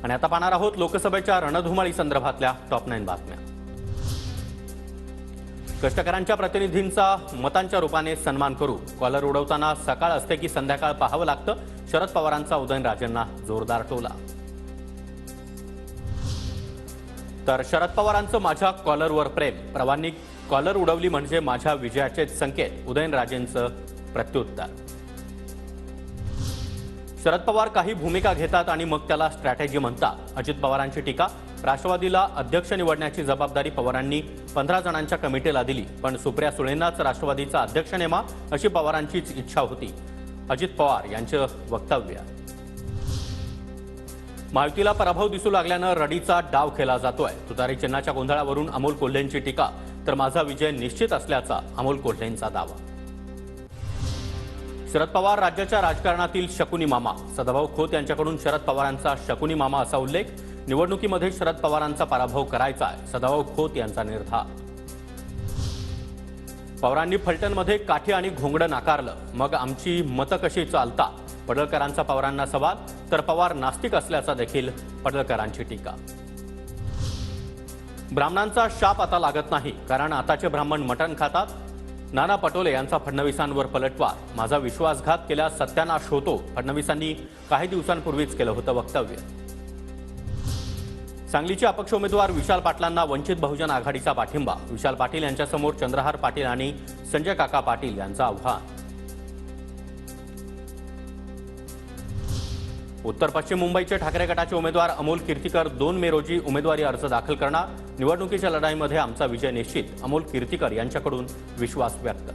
आणि आता पाहणार आहोत लोकसभेच्या रणधुमाळी संदर्भातल्या टॉप 9 बातम्या। कष्टकऱ्यांच्या प्रतिनिधींचा मतांच्या रूपाने सन्मान करू, कॉलर उडवताना सकाळ असते की संध्याकाळ पाहावं लागतं, शरद पवारांचा उदयनराजेंना जोरदार टोला। तर शरद पवारांचं माझ्या कॉलरवर प्रेम, प्रवाहांनी कॉलर उडवली म्हणजे माझ्या विजयाचे संकेत, उदयनराजेंचं प्रत्युत्तर। शरद पवार काही भूमिका घेतात आणि मग त्याला स्ट्रॅटेजी म्हणतात, अजित पवारांची टीका। राष्ट्रवादीला अध्यक्ष निवडण्याची जबाबदारी पवारांनी 15 जणांच्या कमिटीला दिली, पण सुप्रिया सुळेंनाच राष्ट्रवादीचा अध्यक्ष नेमा अशी पवारांचीच इच्छा होती, अजित पवार यांचं वक्तव्य। महायुतीला पराभव दिसू लागल्यानं रडीचा डाव खेळला जातोय, तुतारी चिन्हाच्या गोंधळावरून अमोल कोल्हेंची टीका, तर माझा विजय निश्चित असल्याचा अमोल कोल्हेंचा दावा। शरद पवार राज्याच्या राजकारणातील शकुनी मामा, सदाभाऊ खोत यांच्याकडून शरद पवारांचा शकुनी मामा असा उल्लेख। निवडणुकीमध्ये शरद पवारांचा पराभव करायचा आहे, सदाभाऊ खोत यांचा निर्धार। पवारांनी फलटणमध्ये काठी आणि घोंगडं नाकारलं, मग आमची मतं कशी चालतात, पडळकरांचा पवारांना सवाल, तर पवार नास्तिक असल्याचा देखील पडळकरांची टीका। ब्राह्मणांचा शाप आता लागत नाही, कारण आताचे ब्राह्मण मटण खातात। नाना पटोले यांचा फडणवीसांवर पलटवार, माझा विश्वासघात केल्यास सत्यानाश होतो, फडणवीसांनी काही दिवसांपूर्वीच केलं होतं वक्तव्य। सांगलीचे अपक्ष उमेदवार विशाल पाटलांना वंचित बहुजन आघाडीचा पाठिंबा, विशाल पाटील यांच्यासमोर चंद्रहार पाटील आणि संजय काका पाटील यांचं आव्हान। उत्तर पश्चिम मुंबईचे ठाकरे गटाचे उमेदवार अमोल कीर्तिकर 2 मे रोजी उमेदवारी अर्ज दाखल करणार, निवडणुकीच्या लढाईमध्ये आमचा विजय निश्चित, अमोल कीर्तिकर यांच्याकडून विश्वास व्यक्त।